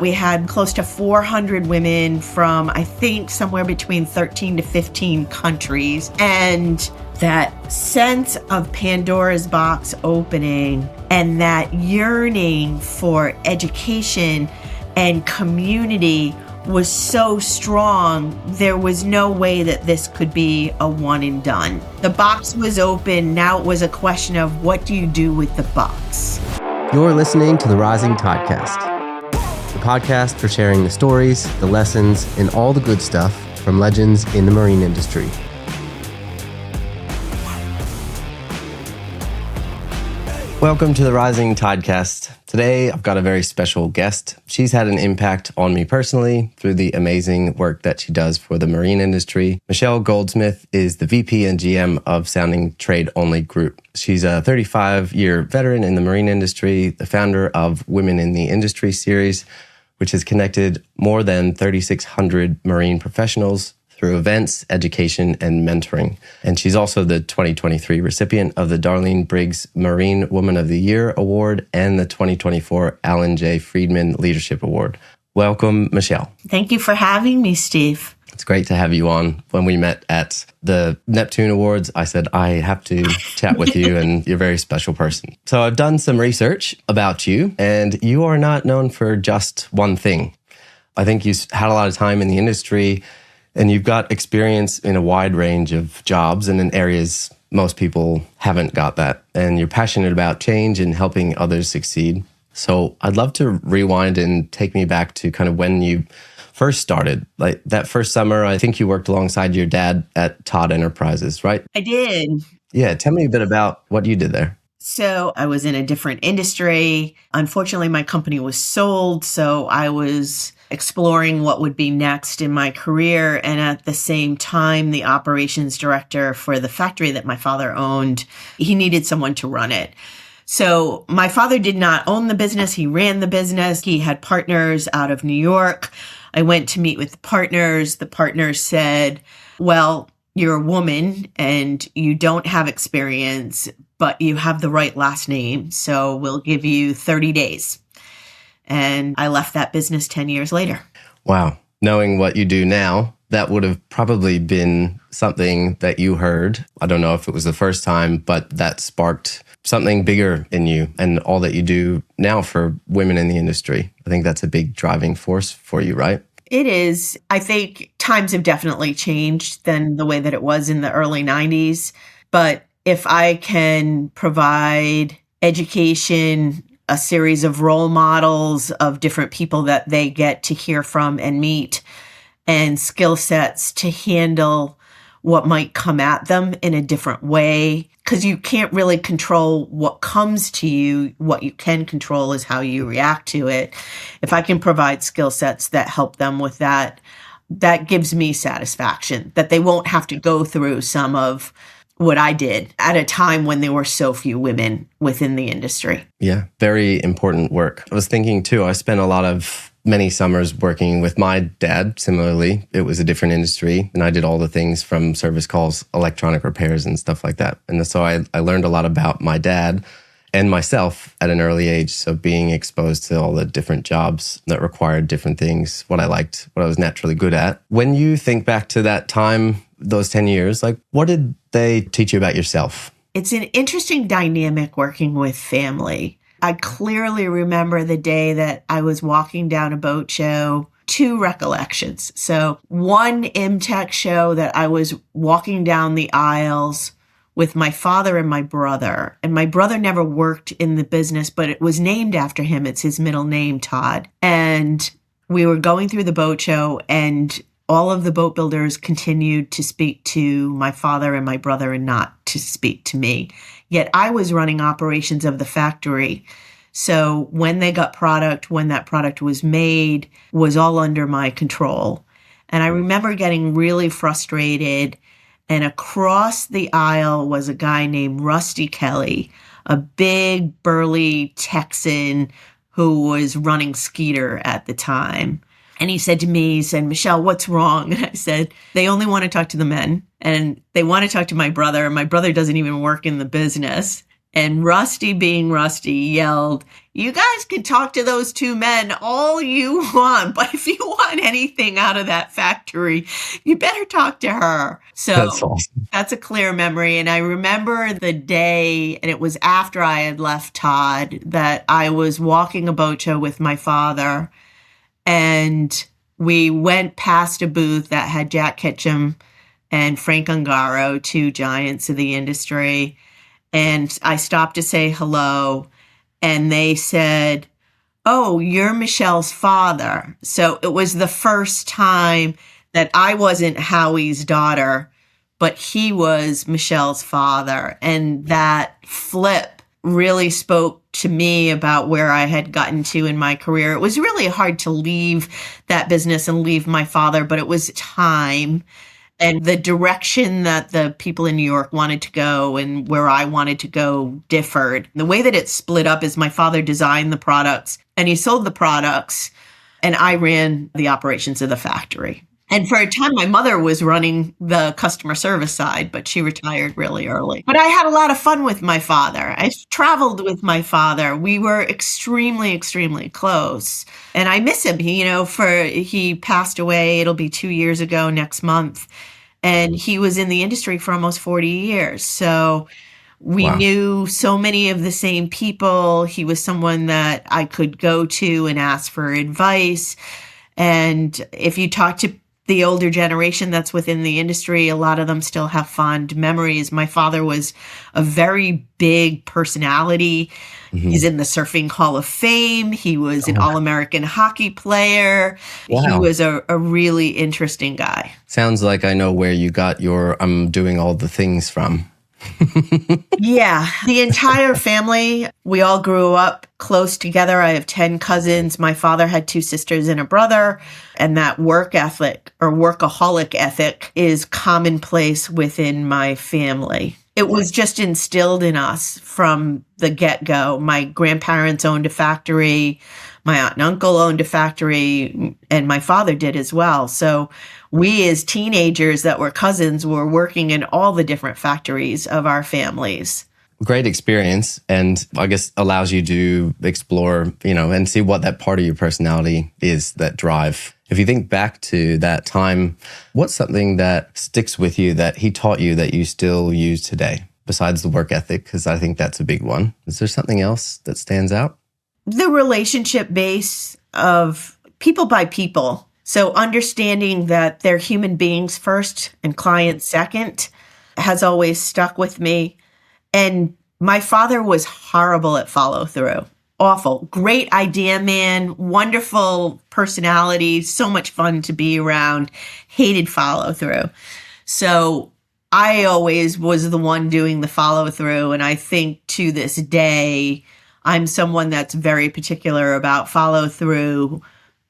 We had close to 400 women from, I think, somewhere between 13 to 15 countries. And that sense of Pandora's box opening and that yearning for education and community was so strong, there was no way that this could be a one and done. The box was open. Now it was a question of what do you do with the box? You're listening to the Rising Toddcast, the podcast for sharing the stories, the lessons, and all the good stuff from legends in the marine industry. Welcome to the Rising Toddcast. Today, I've got a very special guest. She's had an impact on me personally through the amazing work that she does for the marine industry. Michele Goldsmith is the VP and GM of Sounding Trade Only Group. She's a 35-year veteran in the marine industry, the founder of Women in the Industry series, which has connected more than 3,600 marine professionals through events, education, and mentoring. And she's also the 2023 recipient of the Darlene Briggs Marine Woman of the Year Award and the 2024 Alan J. Friedman Leadership Award. Welcome, Michele. Thank you for having me, Steve. It's great to have you on. When we met at the Neptune Awards, I said, I have to chat with you, and you're a very special person. So I've done some research about you, and you are not known for just one thing. I think you had a lot of time in the industry, and you've got experience in a wide range of jobs and in areas most people haven't got that. And you're passionate about change and helping others succeed. So I'd love to rewind and take me back to kind of when you first started. Like that first summer, I think you worked alongside your dad at Todd Enterprises, right? I did. Yeah, tell me a bit about what you did there. So I was in a different industry. Unfortunately, my company was sold, so I was exploring what would be next in my career. And at the same time, the operations director for the factory that my father owned, he needed someone to run it. So my father did not own the business. He ran the business. He had partners out of New York. I went to meet with the partners. The partners said, well, you're a woman and you don't have experience, but you have the right last name. So we'll give you 30 days. And I left that business 10 years later. Wow. Knowing what you do now, that would have probably been something that you heard. I don't know if it was the first time, but that sparked something bigger in you and all that you do now for women in the industry. I think that's a big driving force for you, right? It is. I think times have definitely changed than the way that it was in the early 90s. But if I can provide education, a series of role models of different people that they get to hear from and meet, and skill sets to handle what might come at them in a different way. Because you can't really control what comes to you. What you can control is how you react to it. If I can provide skill sets that help them with that, that gives me satisfaction that they won't have to go through some of what I did at a time when there were so few women within the industry. Yeah, very important work. I was thinking too, I spent many summers working with my dad. Similarly, it was a different industry and I did all the things from service calls, electronic repairs and stuff like that. And so I learned a lot about my dad and myself at an early age. So being exposed to all the different jobs that required different things, what I liked, what I was naturally good at. When you think back to that time, those 10 years, like what did they teach you about yourself? It's an interesting dynamic working with family. I clearly remember the day that I was walking down a boat show, two recollections. So one IMTech show that I was walking down the aisles with my father and my brother. And my brother never worked in the business, but it was named after him. It's his middle name, Todd. And we were going through the boat show and all of the boat builders continued to speak to my father and my brother and not to speak to me. Yet I was running operations of the factory. So when they got product, when that product was made, was all under my control. And I remember getting really frustrated. And across the aisle was a guy named Rusty Kelly, a big, burly Texan who was running Skeeter at the time. And he said to me, Michele, what's wrong? And I said, they only want to talk to the men and they want to talk to my brother. And my brother doesn't even work in the business. And Rusty, being Rusty, yelled, you guys can talk to those two men all you want, but if you want anything out of that factory, you better talk to her. So That's awesome. that's a clear memory. And I remember the day, and it was after I had left Todd, that I was walking a boat show with my father, and we went past a booth that had Jack Ketchum and Frank Ungaro, two giants of the industry. And I stopped to say hello, and they said, "Oh, you're Michelle's father." So it was the first time that I wasn't Howie's daughter, but he was Michelle's father. And that flip really spoke to me about where I had gotten to in my career. It was really hard to leave that business and leave my father, but it was time. And the direction that the people in New York wanted to go and where I wanted to go differed. The way that it split up is my father designed the products and he sold the products, and I ran the operations of the factory. And for a time, my mother was running the customer service side, but she retired really early. But I had a lot of fun with my father. I traveled with my father. We were extremely, extremely close. And I miss him. He passed away. It'll be 2 years ago next month. And he was in the industry for almost 40 years. So we Wow. knew so many of the same people. He was someone that I could go to and ask for advice. And if you talk to the older generation that's within the industry, a lot of them still have fond memories. My father was a very big personality. He's in the Surfing Hall of Fame. He was an All-American hockey player. He Wow. was a really interesting guy. Sounds like I know where you got your I'm doing all the things from. Yeah, the entire family, we all grew up close together. I have 10 cousins. My father had 2 sisters and a brother. And that work ethic or workaholic ethic is commonplace within my family. It was just instilled in us from the get-go. My grandparents owned a factory. My aunt and uncle owned a factory, and my father did as well. So we as teenagers that were cousins were working in all the different factories of our families. Great experience, and I guess allows you to explore, and see what that part of your personality is, that drive. If you think back to that time, what's something that sticks with you that he taught you that you still use today, besides the work ethic? Because I think that's a big one. Is there something else that stands out? The relationship base of people by people. So understanding that they're human beings first and clients second has always stuck with me. And my father was horrible at follow through. Awful. Great idea man, wonderful personality, so much fun to be around, hated follow through. So I always was the one doing the follow through. And I think to this day, I'm someone that's very particular about follow through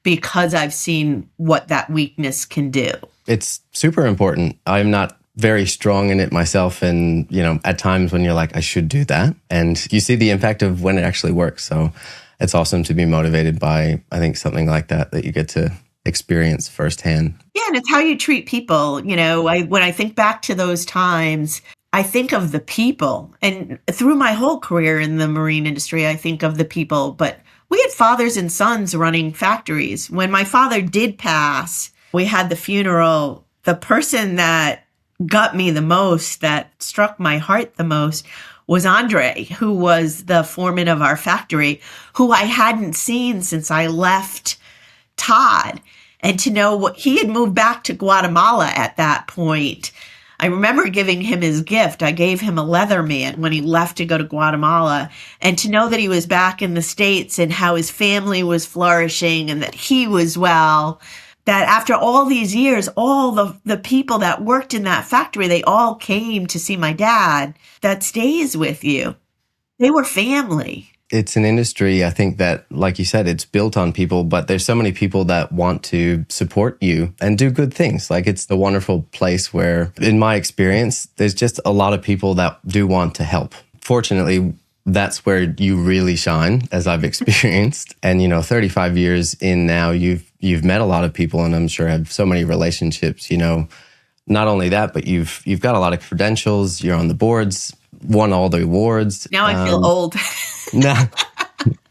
because I've seen what that weakness can do. It's super important. I'm not very strong in it myself. And, at times when you're like, I should do that. And you see the impact of when it actually works. So it's awesome to be motivated by, I think, something like that you get to experience firsthand. Yeah, and it's how you treat people. When I think back to those times, I think of the people. And through my whole career in the marine industry, I think of the people. But we had fathers and sons running factories. When my father did pass, we had the funeral. The person that got me the most, that struck my heart the most, was Andre, who was the foreman of our factory, who I hadn't seen since I left Todd. And to know what he had moved back to Guatemala at that point. I remember giving him his gift. I gave him a Leatherman when he left to go to Guatemala. And to know that he was back in the States and how his family was flourishing and that he was well, that after all these years, all the people that worked in that factory, they all came to see my dad. That stays with you. They were family. It's an industry, I think, that, like you said, it's built on people, but there's so many people that want to support you and do good things. Like, it's the wonderful place where, in my experience, there's just a lot of people that do want to help. Fortunately, that's where you really shine, as I've experienced. And, 35 years in now, you've met a lot of people, and I'm sure have so many relationships. Not only that, but you've got a lot of credentials. You're on the boards, won all the awards. Now I feel old. No,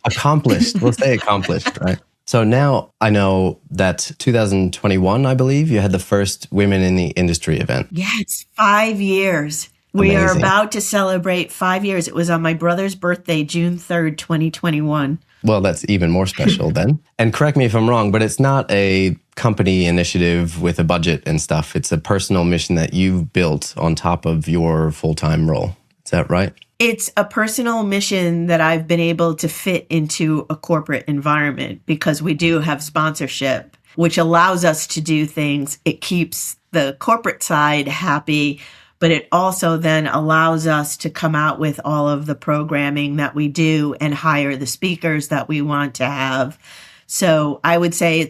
Accomplished. We'll say accomplished, right? So now I know that 2021, I believe, you had the first Women in the Industry event. Yes, 5 years. We are Amazing. about to celebrate 5 years. It was on my brother's birthday, June 3rd, 2021. Well, that's even more special then. And correct me if I'm wrong, but it's not a company initiative with a budget and stuff. It's a personal mission that you've built on top of your full-time role. Is that right? It's a personal mission that I've been able to fit into a corporate environment because we do have sponsorship, which allows us to do things. It keeps the corporate side happy, but it also then allows us to come out with all of the programming that we do and hire the speakers that we want to have. So I would say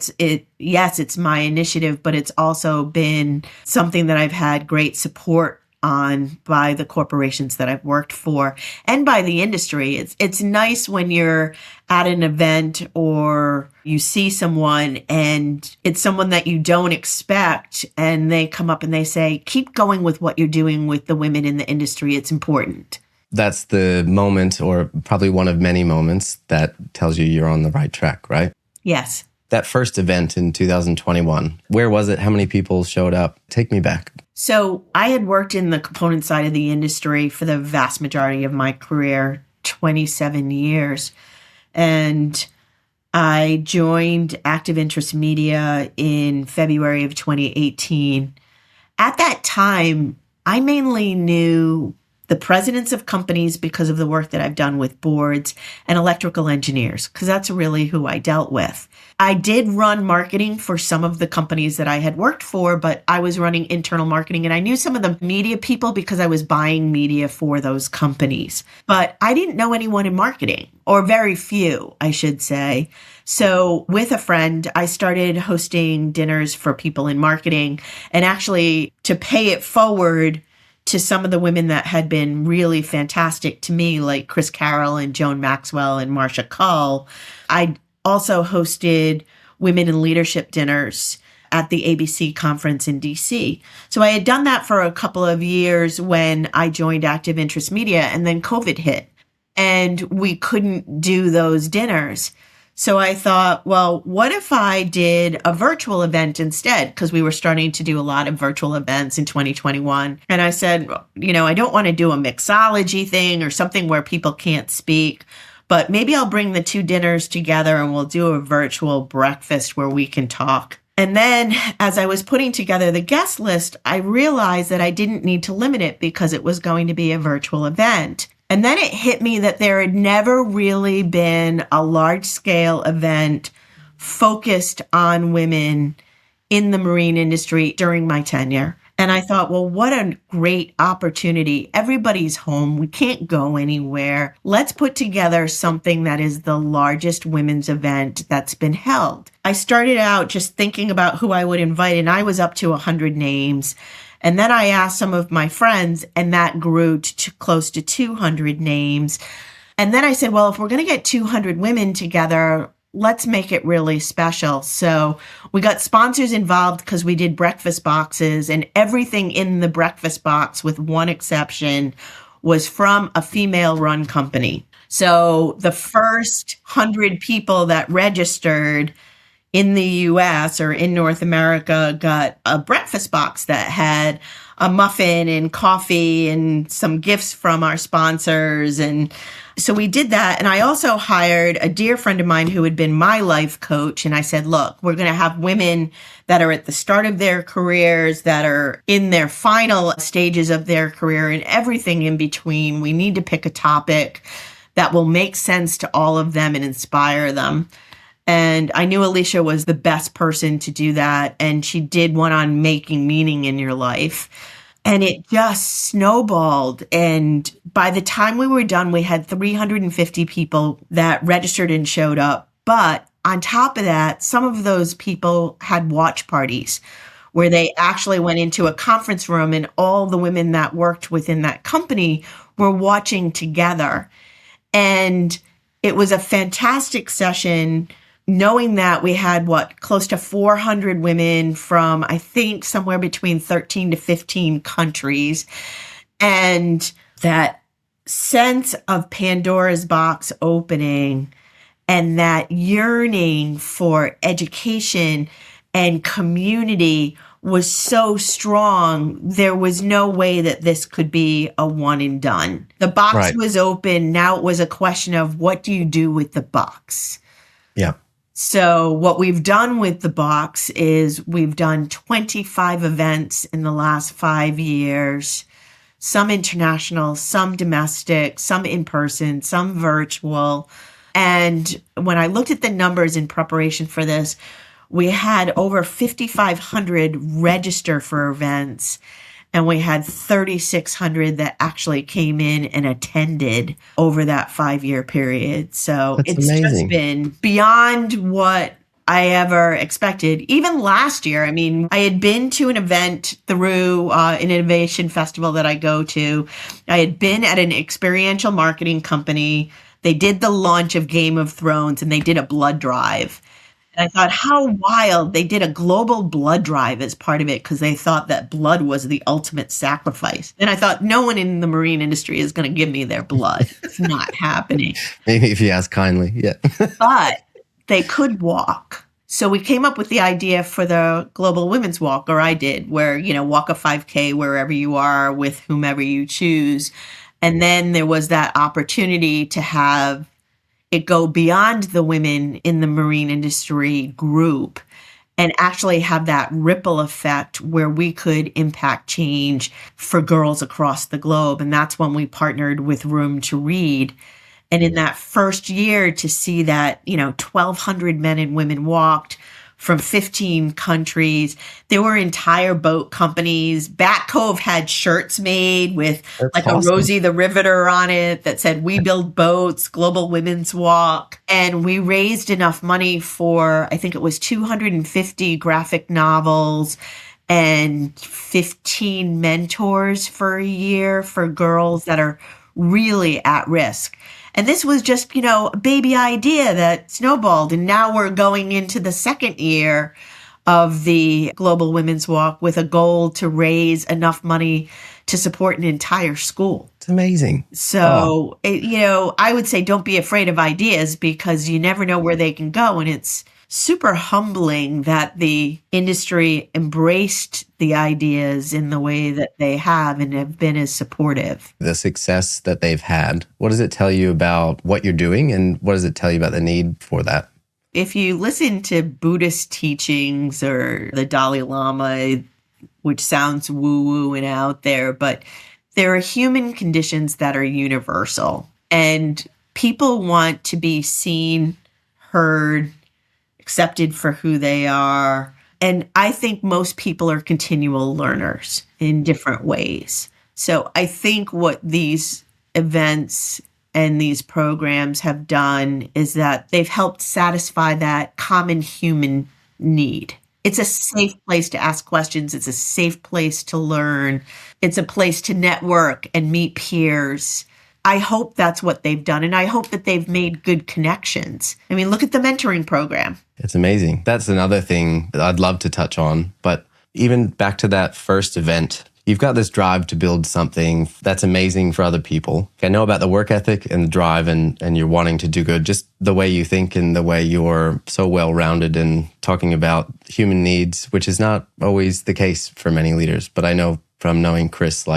yes, it's my initiative, but it's also been something that I've had great support on by the corporations that I've worked for and by the industry. It's nice when you're at an event or you see someone and it's someone that you don't expect and they come up and they say, keep going with what you're doing with the women in the industry. It's important. That's the moment, or probably one of many moments, that tells you you're on the right track, right? Yes. That first event in 2021, where was it? How many people showed up? Take me back. So I had worked in the component side of the industry for the vast majority of my career, 27 years. And I joined Active Interest Media in February of 2018. At that time, I mainly knew the presidents of companies because of the work that I've done with boards and electrical engineers, because that's really who I dealt with. I did run marketing for some of the companies that I had worked for, but I was running internal marketing and I knew some of the media people because I was buying media for those companies. But I didn't know anyone in marketing, or very few, I should say. So with a friend, I started hosting dinners for people in marketing, and actually to pay it forward to some of the women that had been really fantastic to me, like Chris Carroll and Joan Maxwell and Marsha Cull. I also hosted women in leadership dinners at the ABC conference in DC. So I had done that for a couple of years when I joined Active Interest Media, and then COVID hit and we couldn't do those dinners. So I thought, well, what if I did a virtual event instead? Because we were starting to do a lot of virtual events in 2021. And I said, I don't want to do a mixology thing or something where people can't speak, but maybe I'll bring the two dinners together and we'll do a virtual breakfast where we can talk. And then as I was putting together the guest list, I realized that I didn't need to limit it because it was going to be a virtual event. And then it hit me that there had never really been a large-scale event focused on women in the marine industry during my tenure. And I thought, well, what a great opportunity. Everybody's home. We can't go anywhere. Let's put together something that is the largest women's event that's been held. I started out just thinking about who I would invite, and I was up to 100 names. And then I asked some of my friends, and that grew to close to 200 names. And then I said, well, if we're going to get 200 women together, let's make it really special. So we got sponsors involved because we did breakfast boxes, and everything in the breakfast box, with one exception, was from a female-run company. So the first 100 people that registered in the US or in North America got a breakfast box that had a muffin and coffee and some gifts from our sponsors. And so we did that. And I also hired a dear friend of mine who had been my life coach. And I said, look, we're going to have women that are at the start of their careers, that are in their final stages of their career, and everything in between. We need to pick a topic that will make sense to all of them and inspire them. And I knew Alicia was the best person to do that. And she did one on making meaning in your life. And it just snowballed. And by the time we were done, we had 350 people that registered and showed up. But on top of that, some of those people had watch parties where they actually went into a conference room and all the women that worked within that company were watching together. And it was a fantastic session, knowing that we had close to 400 women from, I think, somewhere between 13 to 15 countries. And that sense of Pandora's box opening And that yearning for education and community was so strong, there was no way that this could be a one and done. The box Right. was open. Now it was a question of what do you do with the box? Yeah. So what we've done with the box is we've done 25 events in the last 5 years, some international, some domestic, some in person, some virtual. And when I looked at the numbers in preparation for this, we had over 5,500 register for events, and we had 3,600 that actually came in and attended over that 5-year period. So That's it's just amazing. been beyond what I ever expected. Even last year, I mean, I had been to an event through an innovation festival that I go to. I had been at an experiential marketing company. They did the launch of Game of Thrones and they did a blood drive. And I thought, how wild. They did a global blood drive as part of it because they thought that blood was the ultimate sacrifice. And I thought, no one in the marine industry is going to give me their blood. It's not happening. Maybe if you ask kindly. Yeah. But they could walk. So we came up with the idea for the Global Women's Walk, or I did, where, walk a 5K wherever you are with whomever you choose. And then there was that opportunity to have it go beyond the women in the marine industry group and actually have that ripple effect where we could impact change for girls across the globe. And that's when we partnered with Room to Read. And in that first year, to see that, 1,200 men and women walked from 15 countries. There were entire boat companies. Bat Cove had shirts made with That's a awesome. Rosie the Riveter on it that said, "We build boats, Global Women's Walk." And we raised enough money for, I think it was 250 graphic novels and 15 mentors for a year for girls that are really at risk. And this was just, a baby idea that snowballed. And now we're going into the second year of the Global Women's Walk with a goal to raise enough money to support an entire school. It's amazing. So, I would say don't be afraid of ideas because you never know where they can go. And it's super humbling that the industry embraced the ideas in the way that they have and have been as supportive. The success that they've had, what does it tell you about what you're doing and what does it tell you about the need for that? If you listen to Buddhist teachings or the Dalai Lama, which sounds woo-woo and out there, but there are human conditions that are universal. And people want to be seen, heard, accepted for who they are. And I think most people are continual learners in different ways. So I think what these events and these programs have done is that they've helped satisfy that common human need. It's a safe place to ask questions. It's a safe place to learn. It's a place to network and meet peers. I hope that's what they've done. And I hope that they've made good connections. I mean, look at the mentoring program. It's amazing. That's another thing that I'd love to touch on. But even back to that first event, you've got this drive to build something that's amazing for other people. I know about the work ethic and the drive and you're wanting to do good, just the way you think and the way you're so well-rounded in talking about human needs, which is not always the case for many leaders. But I know from knowing Chris,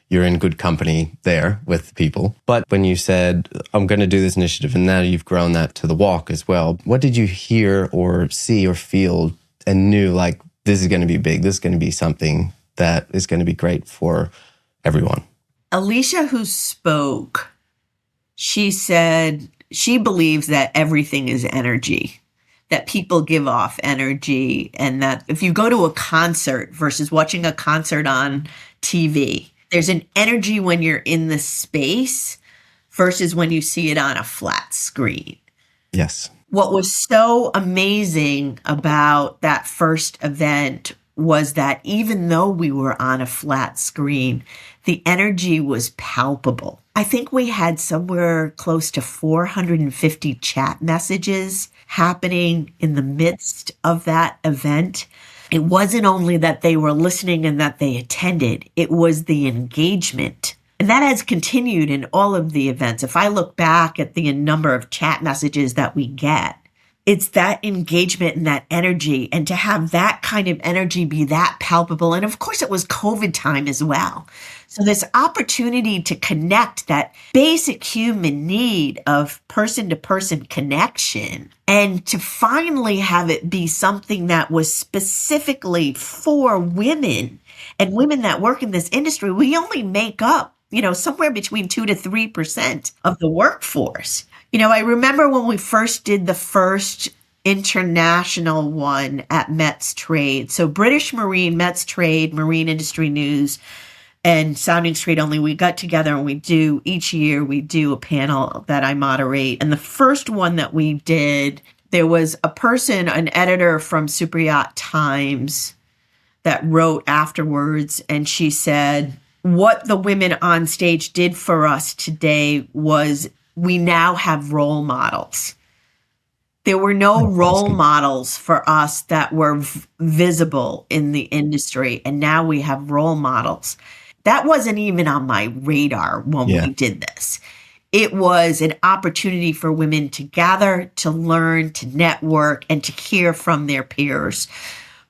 you're in good company there with people. But when you said, I'm going to do this initiative, and now you've grown that to the walk as well, what did you hear or see or feel and knew this is going to be big, this is going to be something that is going to be great for everyone? Alicia, who spoke, she said she believes that everything is energy, that people give off energy, and that if you go to a concert versus watching a concert on TV, there's an energy when you're in the space versus when you see it on a flat screen. Yes. What was so amazing about that first event was that even though we were on a flat screen, the energy was palpable. I think we had somewhere close to 450 chat messages happening in the midst of that event. It wasn't only that they were listening and that they attended, it was the engagement And that has continued in all of the events. If I look back at the number of chat messages that we get, it's that engagement and that energy, and to have that kind of energy be that palpable. And of course, it was COVID time as well. So this opportunity to connect, that basic human need of person to person connection, and to finally have it be something that was specifically for women and women that work in this industry. We only make up, somewhere between 2 to 3% of the workforce. I remember when we first did the first international one at Met's Trade. So British Marine, Met's Trade, Marine Industry News, and Sounding Street Only, we got together and each year we do a panel that I moderate. And the first one that we did, there was a person, an editor from Superyacht Times, that wrote afterwards, and she said, what the women on stage did for us today was we now have role models. There were no role models for us that were visible in the industry, and now we have role models. That wasn't even on my radar when we did this. It was an opportunity for women to gather, to learn, to network, and to hear from their peers.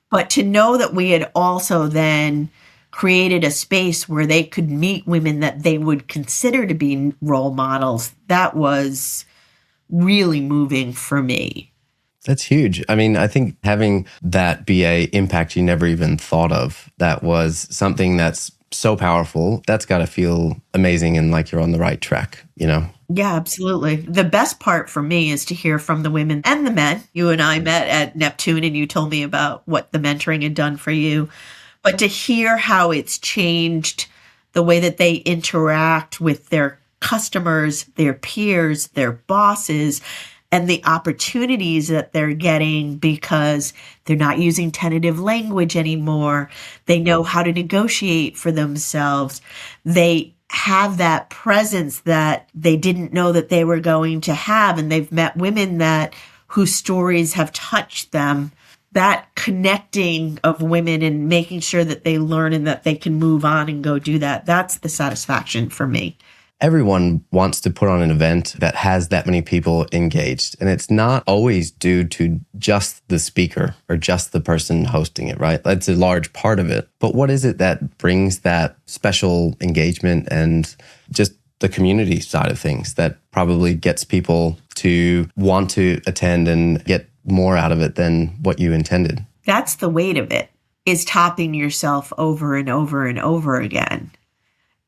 But to know that we had also then created a space where they could meet women that they would consider to be role models, that was really moving for me. That's huge. I mean, I think having that be a impact you never even thought of, that was something that's so powerful. That's got to feel amazing and like you're on the right track, Yeah, absolutely. The best part for me is to hear from the women and the men. You and I met at Neptune and you told me about what the mentoring had done for you. But to hear how it's changed the way that they interact with their customers, their peers, their bosses, and the opportunities that they're getting because they're not using tentative language anymore. They know how to negotiate for themselves. They have that presence that they didn't know that they were going to have. And they've met women whose stories have touched them. That connecting of women and making sure that they learn and that they can move on and go do that. That's the satisfaction for me. Everyone wants to put on an event that has that many people engaged. And it's not always due to just the speaker or just the person hosting it, right? That's a large part of it. But what is it that brings that special engagement and just the community side of things that probably gets people to want to attend and get more out of it than what you intended? That's the weight of it, is topping yourself over and over and over again.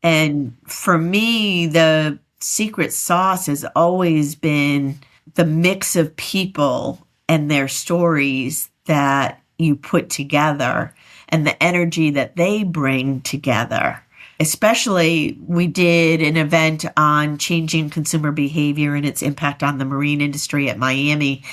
And for me, the secret sauce has always been the mix of people and their stories that you put together and the energy that they bring together. Especially, we did an event on changing consumer behavior and its impact on the marine industry at Miami.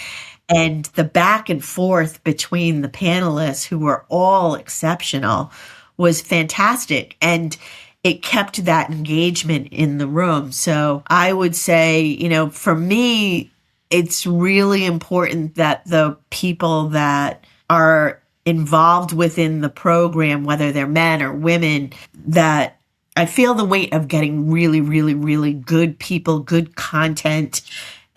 And the back and forth between the panelists, who were all exceptional, was fantastic. And it kept that engagement in the room. So I would say, for me, it's really important that the people that are involved within the program, whether they're men or women, that I feel the weight of getting really, really, really good people, good content,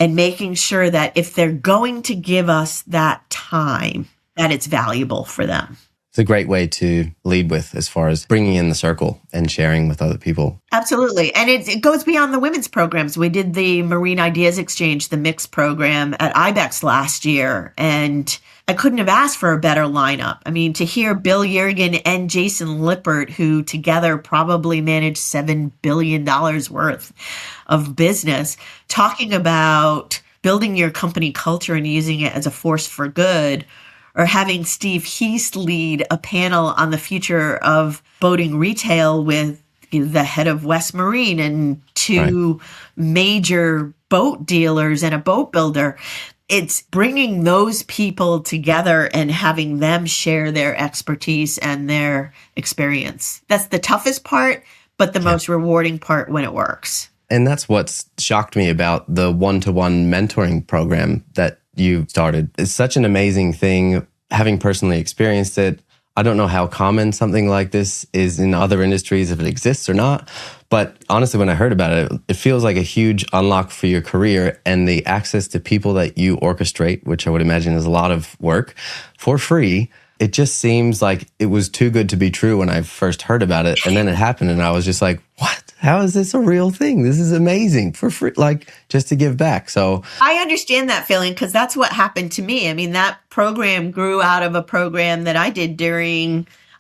and making sure that if they're going to give us that time, that it's valuable for them. It's a great way to lead with as far as bringing in the circle and sharing with other people. Absolutely. And it goes beyond the women's programs. We did the Marine Ideas Exchange, the mixed program at IBEX last year, and I couldn't have asked for a better lineup. I mean, to hear Bill Yergin and Jason Lippert, who together probably managed $7 billion worth of business, talking about building your company culture and using it as a force for good, or having Steve Heast lead a panel on the future of boating retail with the head of West Marine and two major boat dealers and a boat builder. It's bringing those people together and having them share their expertise and their experience. That's the toughest part, but the most rewarding part when it works. And that's what's shocked me about the one-to-one mentoring program that you started. It's such an amazing thing. Having personally experienced it, I don't know how common something like this is in other industries, if it exists or not, But honestly, when I heard about it, it feels like a huge unlock for your career, and the access to people that you orchestrate, which I would imagine is a lot of work, for free. It just seems like it was too good to be true when I first heard about it. And then it happened and I was just like, what? How is this a real thing? This is amazing, for free, like just to give back. So I understand that feeling because that's what happened to me. I mean, that program grew out of a program that I did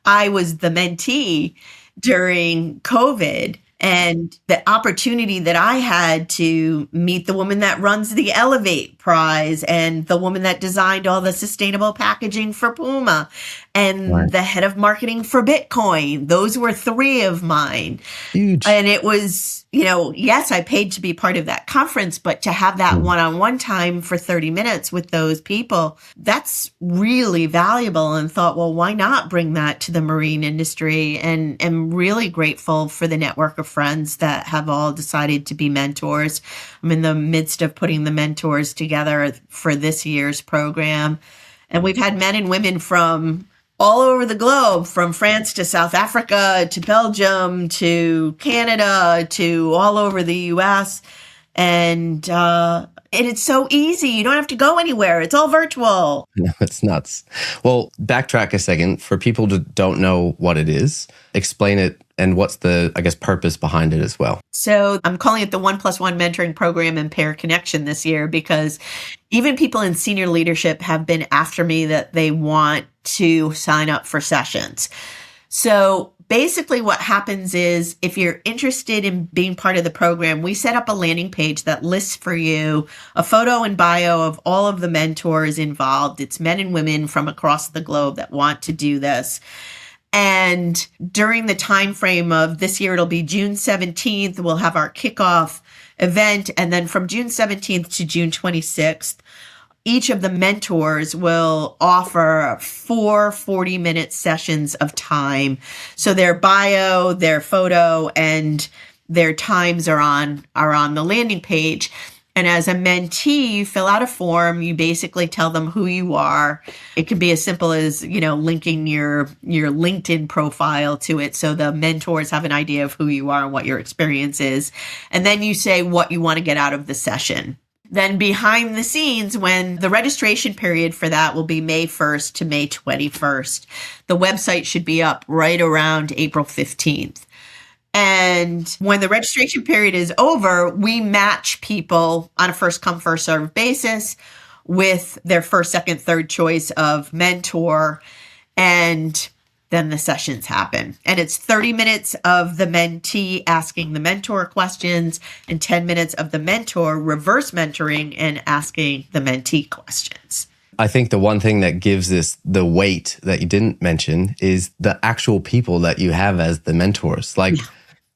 I was the mentee during COVID. And the opportunity that I had to meet the woman that runs the Elevate Prize and the woman that designed all the sustainable packaging for Puma and the head of marketing for Bitcoin. Those were 3 of mine. Huge. And it was, yes, I paid to be part of that conference, but to have that one-on-one time for 30 minutes with those people, that's really valuable, and thought, well, why not bring that to the marine industry? And am really grateful for the network of friends that have all decided to be mentors. I'm in the midst of putting the mentors together for this year's program. And we've had men and women from all over the globe, from France to South Africa to Belgium to Canada to all over the US. And it's so easy. You don't have to go anywhere. It's all virtual. No, it's nuts. Well, backtrack a second. For people who don't know what it is, explain it and what's the, purpose behind it as well. So I'm calling it the 1+1 mentoring program and pair connection this year, because even people in senior leadership have been after me that they want to sign up for sessions. So basically what happens is, if you're interested in being part of the program, we set up a landing page that lists for you a photo and bio of all of the mentors involved. It's men and women from across the globe that want to do this. And during the time frame of this year, it'll be June 17th, we'll have our kickoff event. And then from June 17th to June 26th, each of the mentors will offer 4 40-minute sessions of time. So their bio, their photo, and their times are on the landing page. And as a mentee, you fill out a form. You basically tell them who you are. It can be as simple as, linking your LinkedIn profile to it, so the mentors have an idea of who you are and what your experience is. And then you say what you want to get out of the session. Then behind the scenes, when the registration period for that will be May 1st to May 21st, the website should be up right around April 15th. And when the registration period is over, we match people on a first come, first served basis with their first, second, third choice of mentor. And then the sessions happen. And it's 30 minutes of the mentee asking the mentor questions and 10 minutes of the mentor reverse mentoring and asking the mentee questions. I think the one thing that gives this the weight that you didn't mention is the actual people that you have as the mentors.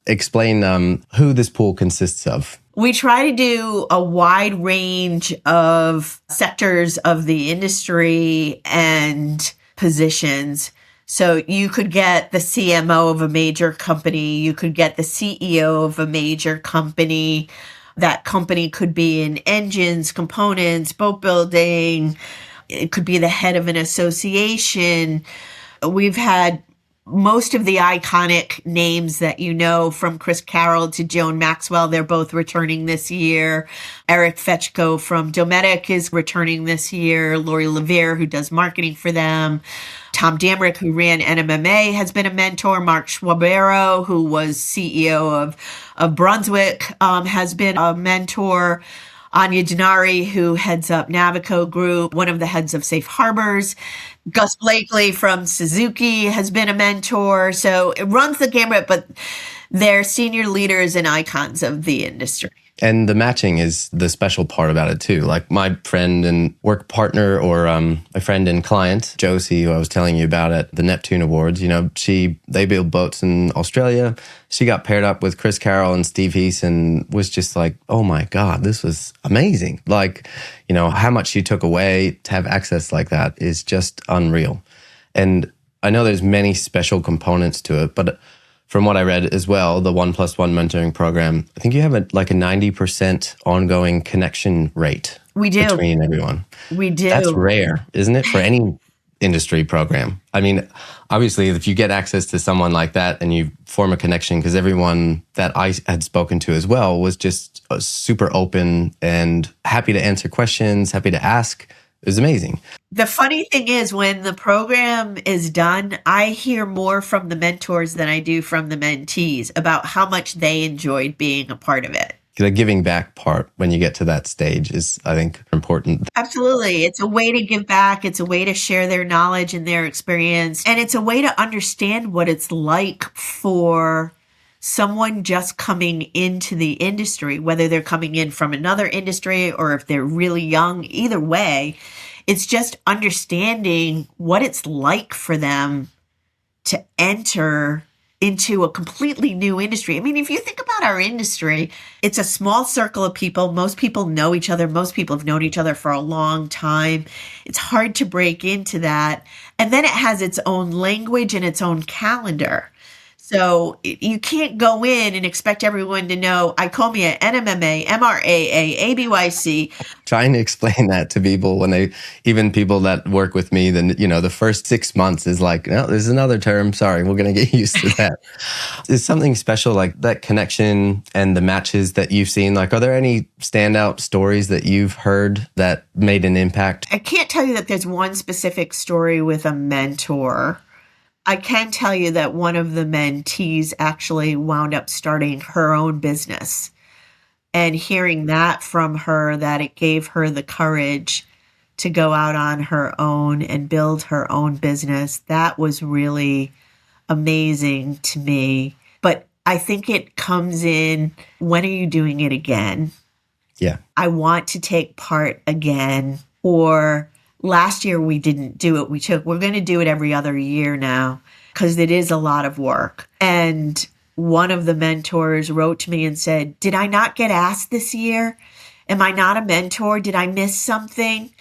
Explain who this pool consists of. We try to do a wide range of sectors of the industry and positions. So you could get the CMO of a major company. You could get the CEO of a major company. That company could be in engines, components, boat building. It could be the head of an association. We've had most of the iconic names that from Chris Carroll to Joan Maxwell, they're both returning this year. Eric Fetchko from Dometic is returning this year. Lori Levere, who does marketing for them. Tom Damrick, who ran NMMA, has been a mentor. Mark Schwabero, who was CEO of Brunswick, has been a mentor. Anya Denari, who heads up Navico Group, one of the heads of Safe Harbors. Gus Blakely from Suzuki has been a mentor. So it runs the gamut, but they're senior leaders and icons of the industry. And the matching is the special part about it too. Like my friend and work partner, or my friend and client, Josie, who I was telling you about at the Neptune Awards, they build boats in Australia. She got paired up with Chris Carroll and Steve Heese and was just like, oh my God, this was amazing. How much she took away to have access like that is just unreal. And I know there's many special components to it, but from what I read as well, the 1+1 mentoring program, I think you have a 90% ongoing connection rate. We do. Between everyone. We do. That's rare, isn't it? For any industry program. I mean, obviously, if you get access to someone like that and you form a connection, because everyone that I had spoken to as well was just super open and happy to answer questions, happy to ask. It was amazing. The funny thing is, when the program is done, I hear more from the mentors than I do from the mentees about how much they enjoyed being a part of it. The giving back part when you get to that stage is, I think, important. Absolutely. It's a way to give back. It's a way to share their knowledge and their experience. And it's a way to understand what it's like for someone just coming into the industry, whether they're coming in from another industry or if they're really young. Either way, it's just understanding what it's like for them to enter into a completely new industry. I mean, if you think about our industry, it's a small circle of people. Most people know each other. Most people have known each other for a long time. It's hard to break into that. And then it has its own language and its own calendar. So you can't go in and expect everyone to know ICOMIA, NMMA, MRAA, ABYC. Trying to explain that to people when even people that work with me, then, the first 6 months is like, no, there's another term. Sorry, we're going to get used to that. Is something special like that connection and the matches that you've seen? Like, are there any standout stories that you've heard that made an impact? I can't tell you that there's one specific story with a mentor. I can tell you that one of the mentees actually wound up starting her own business. And hearing that from her, that it gave her the courage to go out on her own and build her own business, that was really amazing to me. But I think it comes in, when are you doing it again? Yeah. I want to take part again. Or last year we didn't do it. We're going to do it every other year now because it is a lot of work. And one of the mentors wrote to me and said, did I not get asked this year? Am I not a mentor? Did I miss something?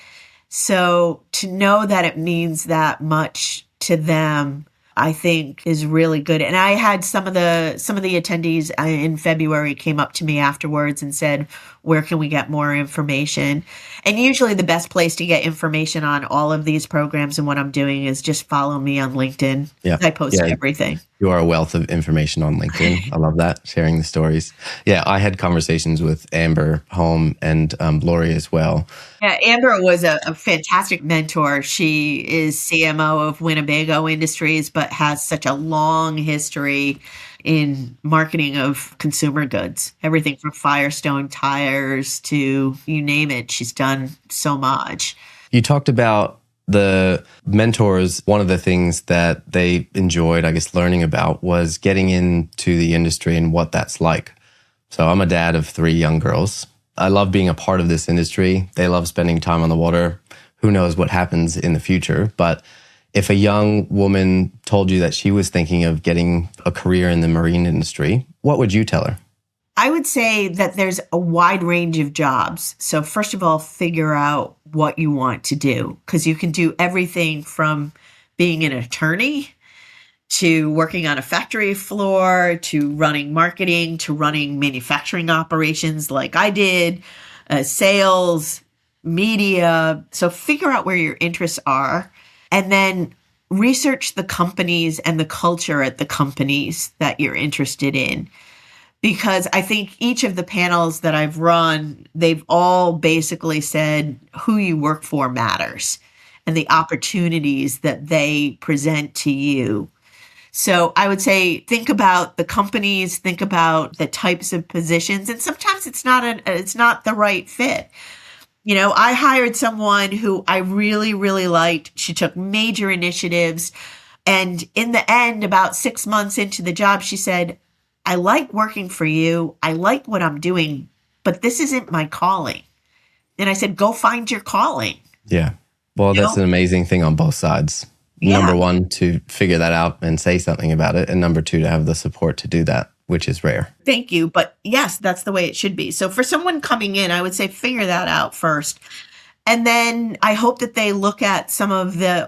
So to know that it means that much to them, I think is really good. And I had some of the attendees in February came up to me afterwards and said, where can we get more information? And usually the best place to get information on all of these programs and what I'm doing is just follow me on LinkedIn. Yeah. I post everything. You are a wealth of information on LinkedIn. I love that, sharing the stories. Yeah, I had conversations with Amber Home and Lori as well. Yeah, Amber was a fantastic mentor. She is CMO of Winnebago Industries, but has such a long history in marketing of consumer goods. Everything from Firestone tires to you name it. She's done so much. You talked about the mentors. One of the things that they enjoyed, I guess, learning about was getting into the industry and what that's like. So I'm a dad of 3 young girls. I love being a part of this industry. They love spending time on the water. Who knows what happens in the future? But if a young woman told you that she was thinking of getting a career in the marine industry, what would you tell her? I would say that there's a wide range of jobs. So first of all, figure out what you want to do, because you can do everything from being an attorney to working on a factory floor, to running marketing, to running manufacturing operations like I did, sales, media. So figure out where your interests are and then research the companies and the culture at the companies that you're interested in. Because I think each of the panels that I've run, they've all basically said who you work for matters and the opportunities that they present to you. So I would say, think about the companies, think about the types of positions, and sometimes it's not the right fit. You know, I hired someone who I really, really liked. She took major initiatives. And in the end, about 6 months into the job, she said, I like working for you. I like what I'm doing, but this isn't my calling. And I said, go find your calling. Yeah. Well, that's an amazing thing on both sides. Yeah. Number one, to figure that out and say something about it. And number two, to have the support to do that, which is rare. Thank you. But yes, that's the way it should be. So for someone coming in, I would say figure that out first. And then I hope that they look at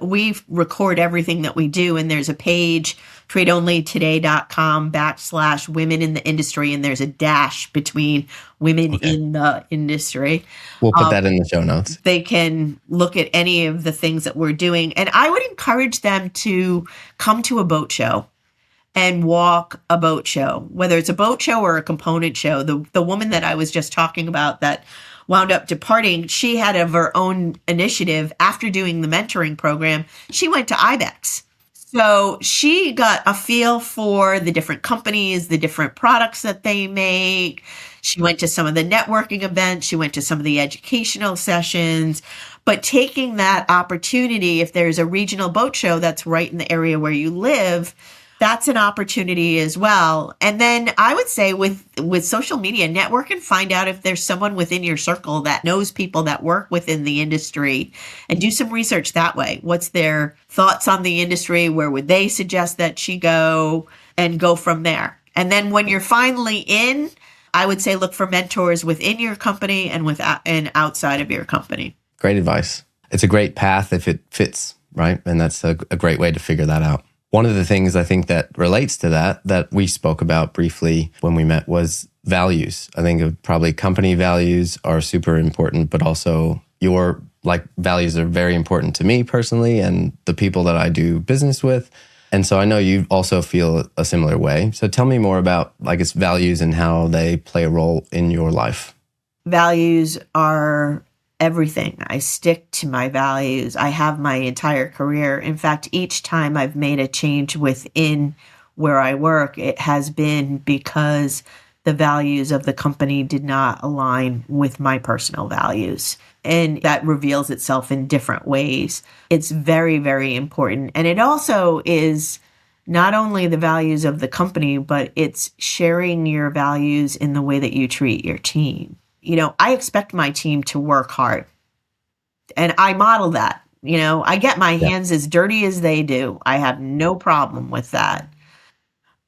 we record everything that we do. And there's a page, tradeonlytoday.com/women in the industry. And there's a dash between women in the industry. We'll put that in the show notes. They can look at any of the things that we're doing. And I would encourage them to come to a boat show and walk a boat show, whether it's a boat show or a component show. The woman that I was just talking about that wound up departing, she had of her own initiative after doing the mentoring program. She went to IBEX. So she got a feel for the different companies, the different products that they make. She went to some of the networking events. She went to some of the educational sessions. But taking that opportunity, if there's a regional boat show that's right in the area where you live, that's an opportunity as well. And then I would say with social media, network and find out if there's someone within your circle that knows people that work within the industry, and do some research that way. What's their thoughts on the industry? Where would they suggest that she go? And go from there. And then when you're finally in, I would say look for mentors within your company and outside of your company. Great advice. It's a great path if it fits, right? And that's a great way to figure that out. One of the things I think that relates to that we spoke about briefly when we met was values. I think probably company values are super important, but also your values are very important to me personally and the people that I do business with. And so I know you also feel a similar way. So tell me more about its values and how they play a role in your life. Values are everything. I stick to my values. I have my entire career. In fact, each time I've made a change within where I work, it has been because the values of the company did not align with my personal values. And that reveals itself in different ways. It's very, very important. And it also is not only the values of the company, but it's sharing your values in the way that you treat your team. I expect my team to work hard, and I model that. I get my hands as dirty as they do. I have no problem with that.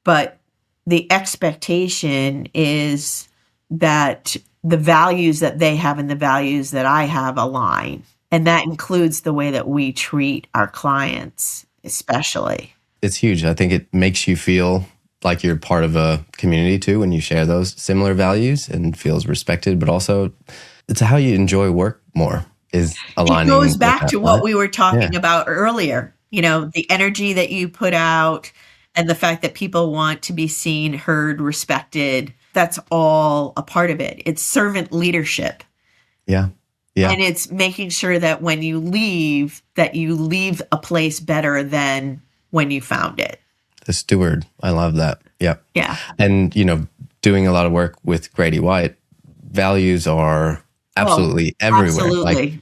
But the expectation is that the values that they have and the values that I have align. And that includes the way that we treat our clients, especially. It's huge. I think it makes you feel like you're part of a community too when you share those similar values and feels respected, but also it's how you enjoy work more is aligning. It goes back to what we were talking about earlier, the energy that you put out and the fact that people want to be seen, heard, respected. That's all a part of it. It's servant leadership. Yeah. Yeah. And it's making sure that when you leave a place better than when you found it. The steward. I love that. Yeah. Yeah. And, doing a lot of work with Grady White, values are absolutely everywhere. Absolutely.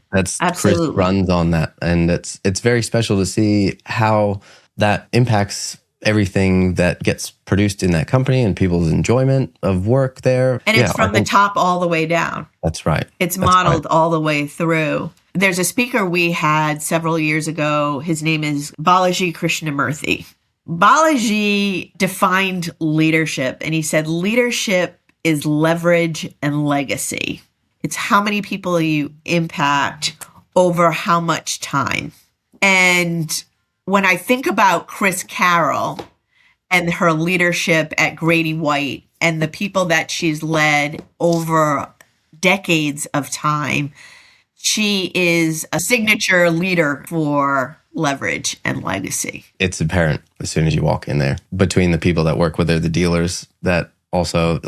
Chris runs on that. And it's very special to see how that impacts everything that gets produced in that company and people's enjoyment of work there. And it's from the top all the way down. That's right. It's modeled all the way through. There's a speaker we had several years ago. His name is Balaji Krishnamurthy. Balaji defined leadership, and he said leadership is leverage and legacy. It's how many people you impact over how much time. And when I think about Chris Carroll and her leadership at Grady White and the people that she's led over decades of time, she is a signature leader for leverage and legacy. It's apparent as soon as you walk in there. Between the people that work with her, the dealers, that also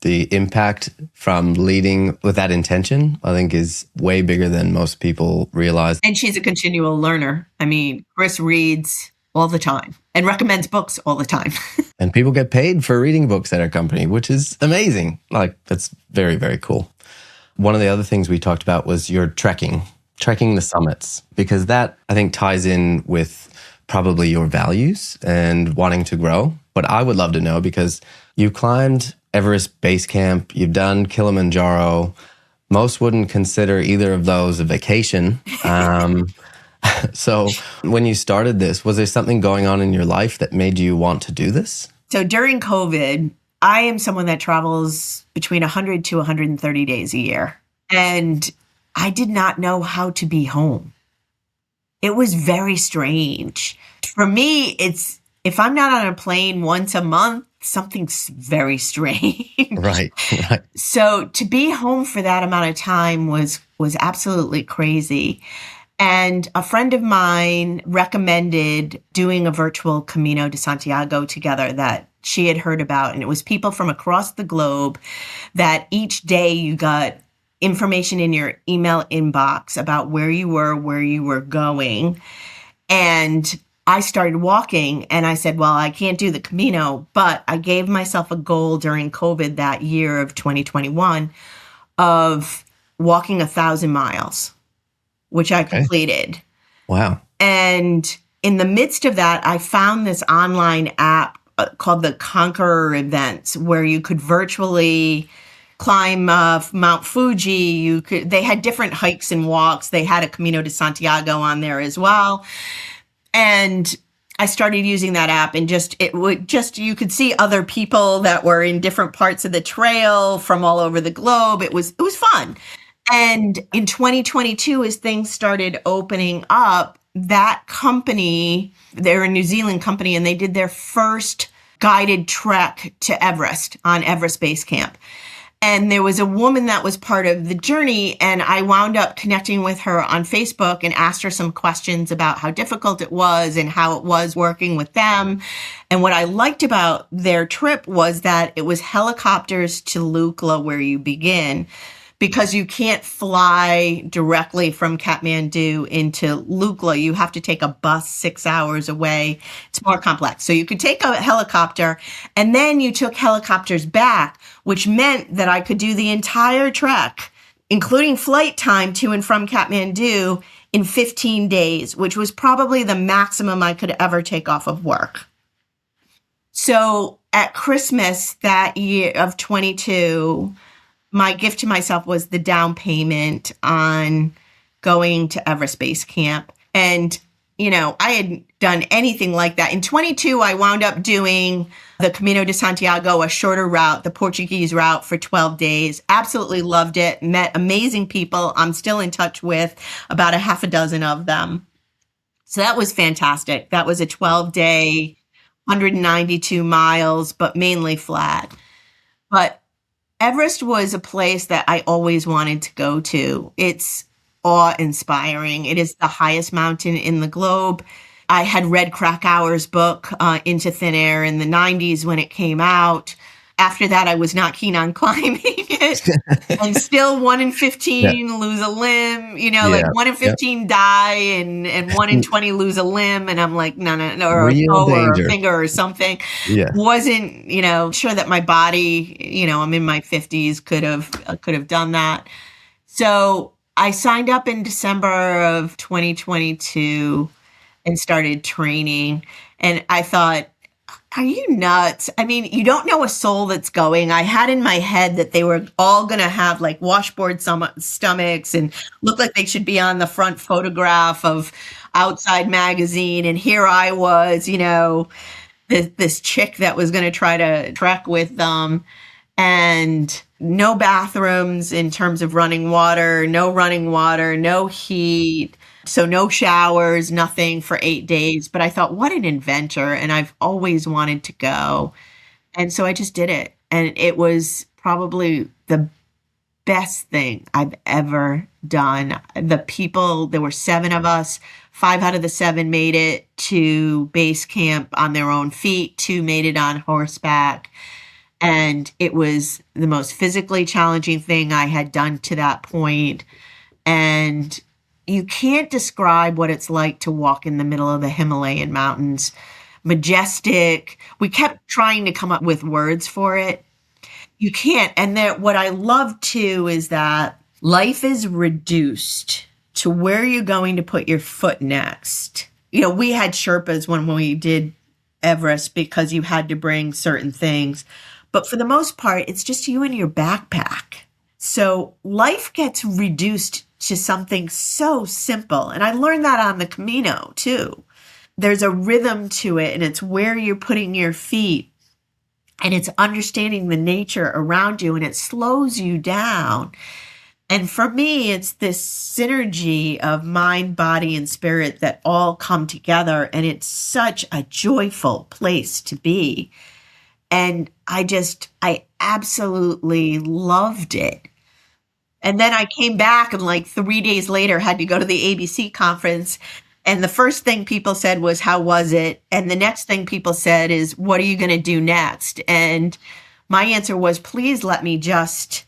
the impact from leading with that intention, I think is way bigger than most people realize. And she's a continual learner. I mean, Chris reads all the time and recommends books all the time. And people get paid for reading books at our company, which is amazing. That's very, very cool. One of the other things we talked about was your trekking the summits, because that I think ties in with probably your values and wanting to grow. But I would love to know, because you've climbed Everest Base Camp, you've done Kilimanjaro. Most wouldn't consider either of those a vacation. So when you started this, was there something going on in your life that made you want to do this? So during COVID, I am someone that travels between 100 to 130 days a year. And I did not know how to be home. It was very strange. For me, it's if I'm not on a plane once a month, something's very strange. Right. Right. So to be home for that amount of time was absolutely crazy. And a friend of mine recommended doing a virtual Camino de Santiago together that she had heard about. And it was people from across the globe that each day you got information in your email inbox about where you were going. And I started walking and I said, well, I can't do the Camino, but I gave myself a goal during COVID that year of 2021 of walking 1,000 miles, which I completed. Wow. And in the midst of that, I found this online app called the Conqueror Events, where you could virtually climb Mount Fuji. They had different hikes and walks. They had a Camino de Santiago on there as well. And I started using that app, and you could see other people that were in different parts of the trail from all over the globe. It was fun. And in 2022, as things started opening up, that company, they're a New Zealand company, and they did their first guided trek to Everest on Everest Base Camp. And there was a woman that was part of the journey, and I wound up connecting with her on Facebook and asked her some questions about how difficult it was and how it was working with them. And what I liked about their trip was that it was helicopters to Lukla, where you begin, because you can't fly directly from Kathmandu into Lukla. You have to take a bus 6 hours away. It's more complex. So you could take a helicopter, and then you took helicopters back, which meant that I could do the entire trek, including flight time to and from Kathmandu, in 15 days, which was probably the maximum I could ever take off of work. So at Christmas that year of 22, my gift to myself was the down payment on going to Everest Base Camp. And, I hadn't done anything like that. In 22, I wound up doing the Camino de Santiago, a shorter route, the Portuguese route, for 12 days. Absolutely loved it. Met amazing people I'm still in touch with, about a half a dozen of them. So that was fantastic. That was a 12-day, 192 miles, but mainly flat. But Everest was a place that I always wanted to go to. It's awe-inspiring. It is the highest mountain in the globe. I had read Krakauer's book, Into Thin Air, in the 90s when it came out. After that, I was not keen on climbing it. And still 1 in 15 lose a limb, 1 in 15 die and 1 in 20 lose a limb. And I'm like, no, or a toe or a finger or something. Yeah. Wasn't, sure that my body, I'm in my 50s, could have done that. So I signed up in December of 2022 and started training. And I thought, are you nuts? I mean, you don't know a soul that's going. I had in my head that they were all going to have like washboard stomachs and look like they should be on the front photograph of Outside Magazine. And here I was, this chick that was going to try to trek with them, and no bathrooms in terms of running water, no heat. So no showers, nothing for 8 days. But I thought, what an adventure. And I've always wanted to go. And so I just did it. And it was probably the best thing I've ever done. The people, there were 7 of us. 5 out of the 7 made it to base camp on their own feet. 2 made it on horseback. And it was the most physically challenging thing I had done to that point. And you can't describe what it's like to walk in the middle of the Himalayan mountains. Majestic. We kept trying to come up with words for it. You can't. And what I love too is that life is reduced to where you're going to put your foot next. We had Sherpas when we did Everest because you had to bring certain things. But for the most part, it's just you and your backpack. So life gets reduced to something so simple. And I learned that on the Camino too. There's a rhythm to it, and it's where you're putting your feet, and it's understanding the nature around you, and it slows you down. And for me, it's this synergy of mind, body, and spirit that all come together. And it's such a joyful place to be. And I absolutely loved it. And then I came back and like 3 days later had to go to the ABC conference. And the first thing people said was, how was it? And the next thing people said is, what are you going to do next? And my answer was, please let me just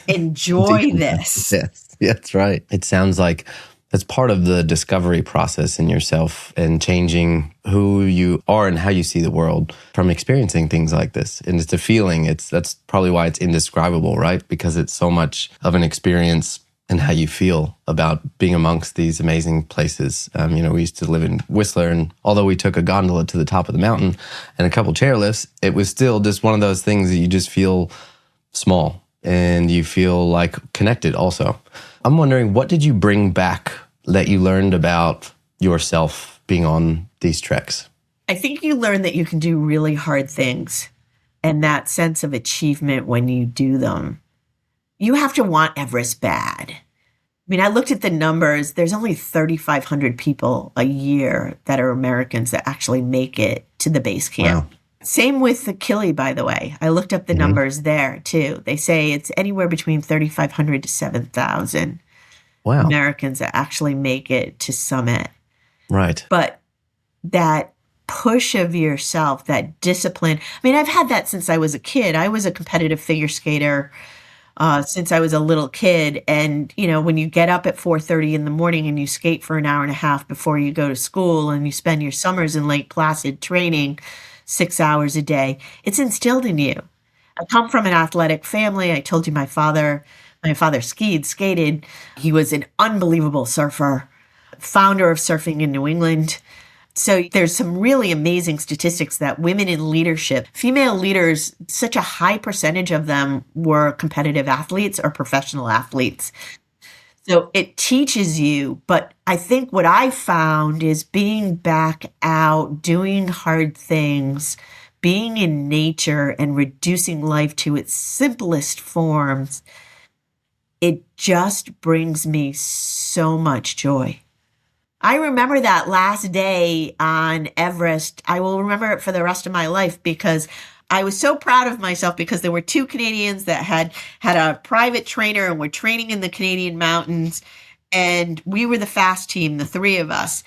enjoy this. Yes, that's right. It sounds like that's part of the discovery process in yourself and changing who you are and how you see the world from experiencing things like this. And it's a feeling. That's probably why it's indescribable, right? Because it's so much of an experience and how you feel about being amongst these amazing places. We used to live in Whistler, and although we took a gondola to the top of the mountain and a couple chairlifts, it was still just one of those things that you just feel small and you feel like connected also. I'm wondering, what did you bring back that you learned about yourself being on these treks? I think you learn that you can do really hard things, and that sense of achievement when you do them. You have to want Everest bad. I mean, I looked at the numbers. There's only 3,500 people a year that are Americans that actually make it to the base camp. Wow. Same with the Kili, by the way. I looked up the numbers there, too. They say it's anywhere between 3,500 to 7,000 Americans that actually make it to summit. Right. But that push of yourself, that discipline. I mean, I've had that since I was a kid. I was a competitive figure skater since I was a little kid. And, when you get up at 4:30 in the morning and you skate for an hour and a half before you go to school and you spend your summers in Lake Placid training 6 hours a day, it's instilled in you. I come from an athletic family. I told you my father skated. He was an unbelievable surfer, founder of surfing in New England. So there's some really amazing statistics that women in leadership, female leaders, such a high percentage of them were competitive athletes or professional athletes. So it teaches you. But I think what I found is being back out, doing hard things, being in nature and reducing life to its simplest forms, it just brings me so much joy. I remember that last day on Everest. I will remember it for the rest of my life because I was so proud of myself because there were two Canadians that had a private trainer and were training in the Canadian mountains. And we were the fast team, the three of us,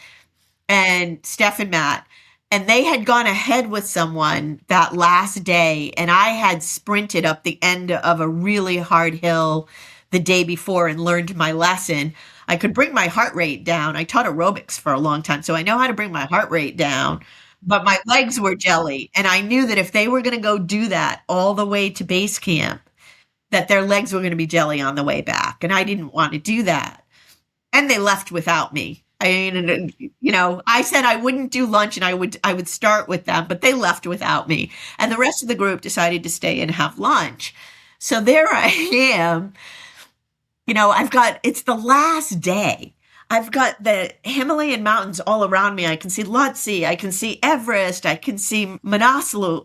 and Steph and Matt. And they had gone ahead with someone that last day. And I had sprinted up the end of a really hard hill the day before and learned my lesson. I could bring my heart rate down. I taught aerobics for a long time, so I know how to bring my heart rate down, but my legs were jelly. And I knew that if they were going to go do that all the way to base camp, that their legs were going to be jelly on the way back. And I didn't want to do that. And they left without me. I said I wouldn't do lunch and I would start with them, but they left without me. And the rest of the group decided to stay and have lunch. So there I am. It's the last day. I've got the Himalayan mountains all around me. I can see Lhotse, I can see Everest, I can see Manaslu.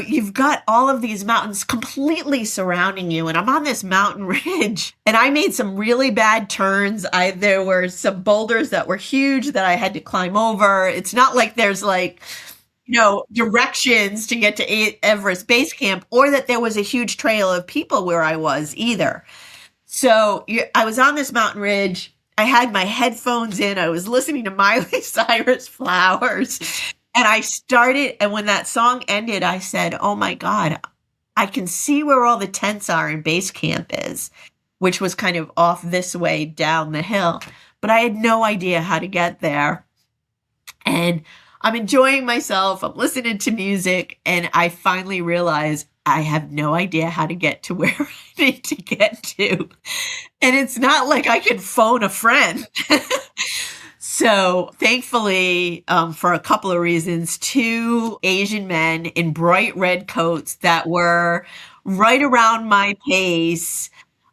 You've got all of these mountains completely surrounding you. And I'm on this mountain ridge and I made some really bad turns. There were some boulders that were huge that I had to climb over. It's not like there's directions to get to Everest Base Camp or that there was a huge trail of people where I was either. So I was on this mountain ridge. I had my headphones in. I was listening to Miley Cyrus Flowers. And and when that song ended, I said, oh my God, I can see where all the tents are in base camp is, which was kind of off this way down the hill. But I had no idea how to get there. And I'm enjoying myself. I'm listening to music. And I finally realized I have no idea how to get to where I need to get to. And it's not like I can phone a friend. So thankfully, for a couple of reasons, two Asian men in bright red coats that were right around my pace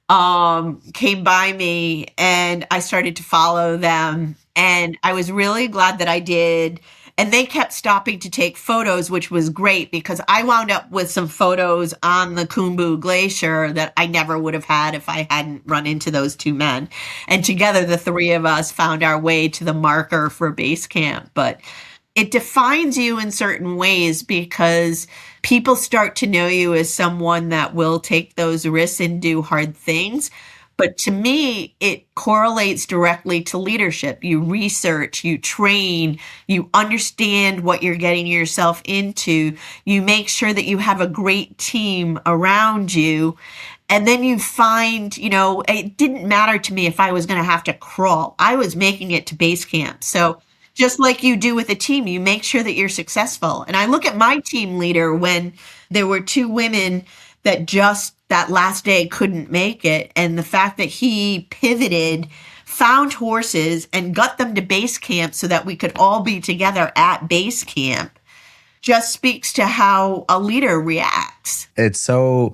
came by me and I started to follow them. And I was really glad that I did. And they kept stopping to take photos, which was great because I wound up with some photos on the Khumbu Glacier that I never would have had if I hadn't run into those two men. And together, the three of us found our way to the marker for base camp. But it defines you in certain ways because people start to know you as someone that will take those risks and do hard things. But to me, it correlates directly to leadership. You research, you train, you understand what you're getting yourself into. You make sure that you have a great team around you. And then you find, it didn't matter to me if I was going to have to crawl. I was making it to base camp. So just like you do with a team, you make sure that you're successful. And I look at my team leader when there were two women that just that last day couldn't make it. And the fact that he pivoted, found horses and got them to base camp so that we could all be together at base camp just speaks to how a leader reacts. It's so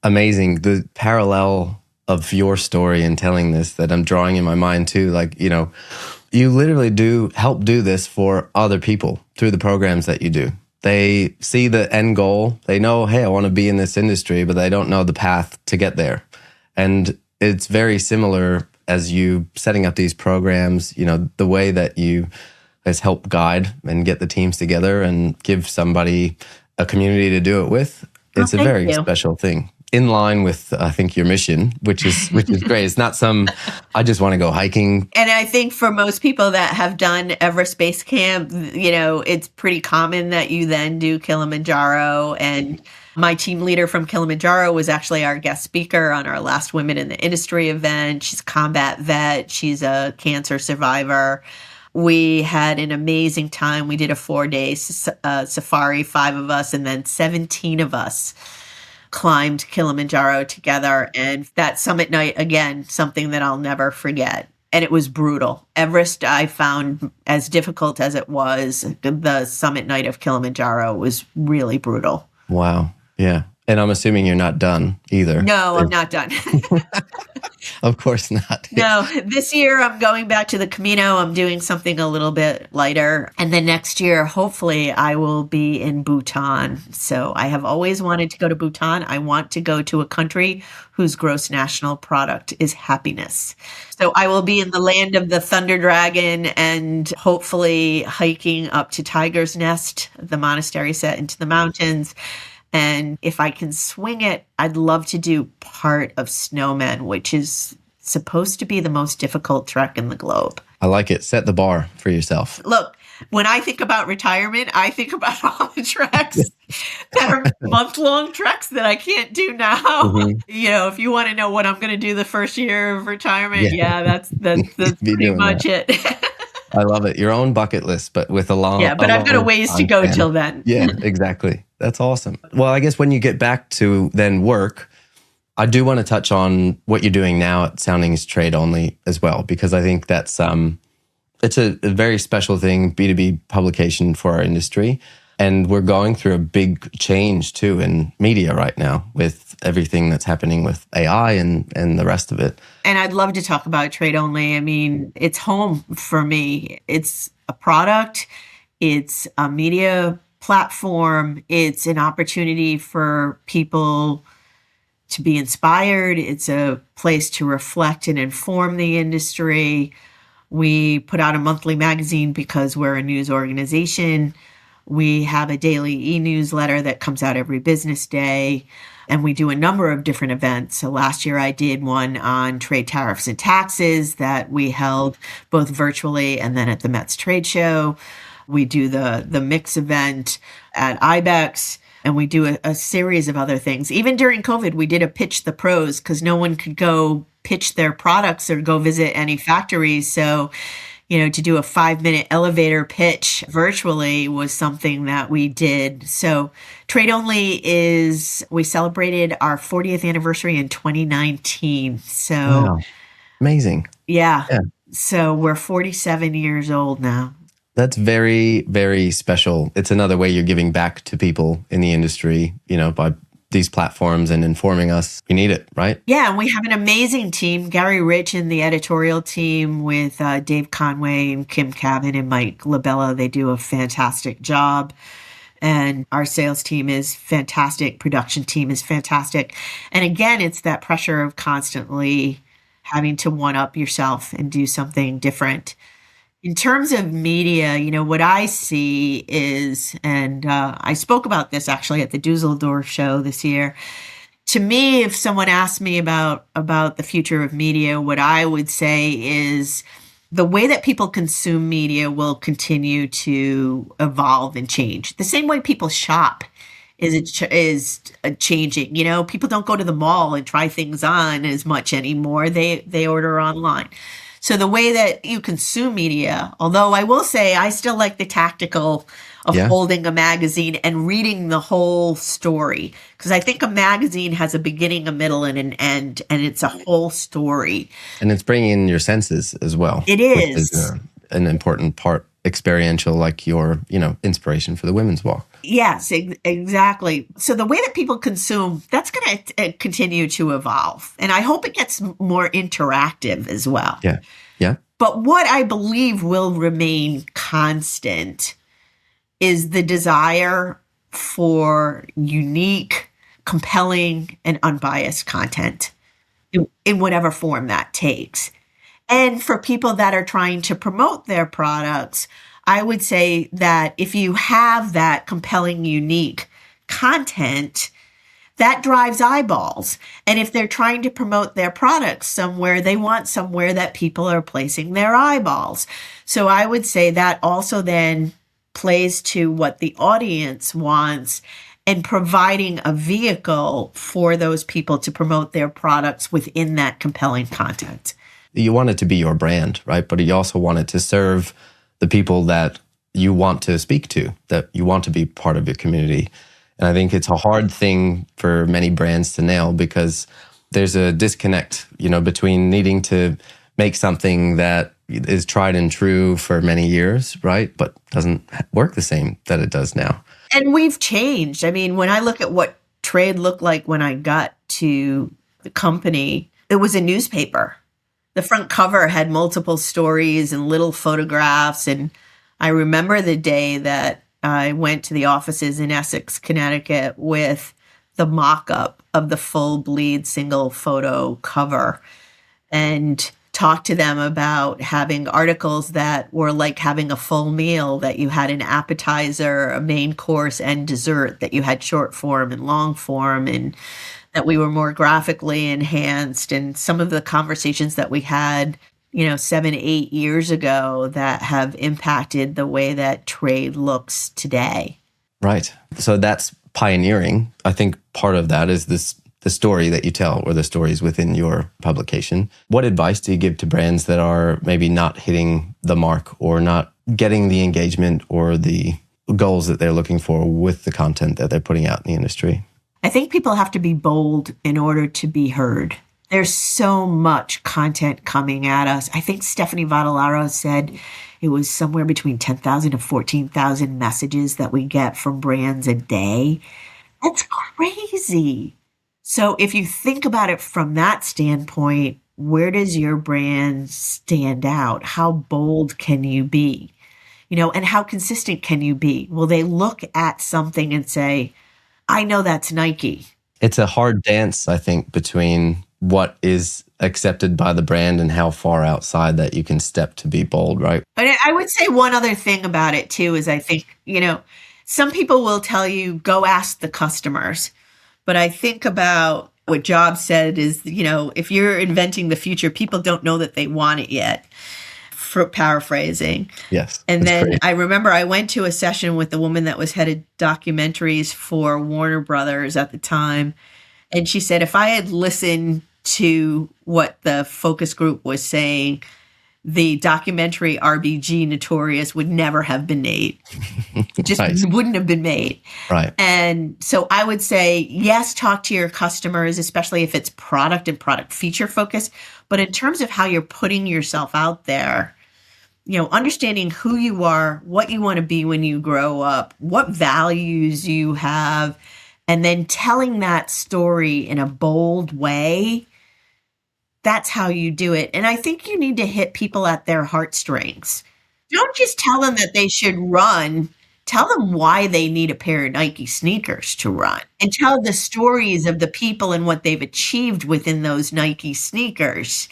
amazing, the parallel of your story and telling this that I'm drawing in my mind too. Like, you literally do help do this for other people through the programs that you do. They see the end goal. They know, hey, I want to be in this industry, but they don't know the path to get there. And it's very similar as you setting up these programs, the way that you guys help guide and get the teams together and give somebody a community to do it with. It's a very special thing. In line with, I think, your mission, which is great. It's not I just want to go hiking. And I think for most people that have done Everest Base Camp, it's pretty common that you then do Kilimanjaro. And my team leader from Kilimanjaro was actually our guest speaker on our last Women in the Industry event. She's a combat vet. She's a cancer survivor. We had an amazing time. We did a 4-day safari, 5 of us, and then 17 of us climbed Kilimanjaro together. And that summit night, again, something that I'll never forget. And it was brutal. Everest, I found as difficult as it was, the summit night of Kilimanjaro was really brutal. Wow. Yeah. And I'm assuming you're not done either. No, I'm not done. Of course not. No, this year I'm going back to the Camino. I'm doing something a little bit lighter. And then next year, hopefully, I will be in Bhutan. So I have always wanted to go to Bhutan. I want to go to a country whose gross national product is happiness. So I will be in the land of the Thunder Dragon and hopefully hiking up to Tiger's Nest, the monastery set into the mountains. And if I can swing it, I'd love to do part of Snowmen, which is supposed to be the most difficult trek in the globe. I like it. Set the bar for yourself. Look, when I think about retirement, I think about all the treks that are month-long treks that I can't do now. Mm-hmm. If you want to know what I'm going to do the first year of retirement, that's pretty much it. I love it. Your own bucket list, but with a long... Yeah, but I've got a ways to go till then. Yeah, exactly. That's awesome. Well, I guess when you get back to then work, I do want to touch on what you're doing now at Soundings Trade Only as well, because I think that's it's a very special thing, B2B publication for our industry. And we're going through a big change too in media right now with everything that's happening with AI and the rest of it. And I'd love to talk about Trade Only. I mean, it's home for me. It's a product. It's a media platform. It's an opportunity for people to be inspired. It's a place to reflect and inform the industry. We put out a monthly magazine because we're a news organization. We have a daily e-newsletter that comes out every business day, and we do a number of different events. So last year I did one on trade tariffs and taxes that we held both virtually and then at the Mets trade show. We do the mix event at IBEX, and we do a series of other things. Even during COVID, we did a Pitch the Pros because no one could go pitch their products or go visit any factories. So to do a 5-minute elevator pitch virtually was something that we did. So Trade Only we celebrated our 40th anniversary in 2019. So wow. Amazing. Yeah. So we're 47 years old now. That's very, very special. It's another way you're giving back to people in the industry, by these platforms and informing us. We need it, right? Yeah, and we have an amazing team. Gary Rich and the editorial team with Dave Conway and Kim Cabin and Mike Labella, they do a fantastic job. And our sales team is fantastic. Production team is fantastic. And again, it's that pressure of constantly having to one-up yourself and do something different. In terms of media, what I see is, and I spoke about this actually at the Dusseldorf show this year. To me, if someone asked me about the future of media, what I would say is the way that people consume media will continue to evolve and change. The same way people shop is changing. People don't go to the mall and try things on as much anymore. They order online. So the way that you consume media, although I will say I still like the tactical of holding a magazine and reading the whole story, because I think a magazine has a beginning, a middle, and an end, and it's a whole story. And it's bringing in your senses as well. It is. Which is an important part, experiential, like your, inspiration for the Women's Walk. Yes, exactly. So the way that people consume, that's going to continue to evolve. And I hope it gets more interactive as well. Yeah. Yeah. But what I believe will remain constant is the desire for unique, compelling, and unbiased content in whatever form that takes. And for people that are trying to promote their products, I would say that if you have that compelling, unique content, that drives eyeballs. And if they're trying to promote their products somewhere, they want somewhere that people are placing their eyeballs. So I would say that also then plays to what the audience wants and providing a vehicle for those people to promote their products within that compelling content. You want it to be your brand, right? But you also want it to serve the people that you want to speak to, that you want to be part of your community. And I think it's a hard thing for many brands to nail, because there's a disconnect, between needing to make something that is tried and true for many years, right? But doesn't work the same that it does now. And we've changed. I mean, when I look at what trade looked like when I got to the company, it was a newspaper. The front cover had multiple stories and little photographs. And I remember the day that I went to the offices in Essex, Connecticut with the mock-up of the full bleed single photo cover and talked to them about having articles that were like having a full meal, that you had an appetizer, a main course, and dessert, that you had short form and long form, and that we were more graphically enhanced. And some of the conversations that we had, 7, 8 years ago that have impacted the way that trade looks today. Right. So that's pioneering. I think part of that is the story that you tell, or the stories within your publication. What advice do you give to brands that are maybe not hitting the mark or not getting the engagement or the goals that they're looking for with the content that they're putting out in the industry? I think people have to be bold in order to be heard. There's so much content coming at us. I think Stephanie Vadalaro said it was somewhere between 10,000 to 14,000 messages that we get from brands a day. That's crazy. So if you think about it from that standpoint, where does your brand stand out? How bold can you be? And how consistent can you be? Will they look at something and say, I know that's Nike? It's a hard dance, I think, between what is accepted by the brand and how far outside that you can step to be bold, right? And I would say one other thing about it too is I think, some people will tell you, go ask the customers. But I think about what Jobs said is, if you're inventing the future, people don't know that they want it yet, for paraphrasing. Yes. And then great. I remember I went to a session with the woman that was head of documentaries for Warner Brothers at the time. And she said, if I had listened to what the focus group was saying, the documentary RBG Notorious would never have been made. It just Right. wouldn't have been made. Right. And so I would say, yes, talk to your customers, especially if it's product and product feature focused. But in terms of how you're putting yourself out there, understanding who you are, what you want to be when you grow up, what values you have, and then telling that story in a bold way, that's how you do it. And I think you need to hit people at their heartstrings. Don't just tell them that they should run. Tell them why they need a pair of Nike sneakers to run, and tell the stories of the people and what they've achieved within those Nike sneakers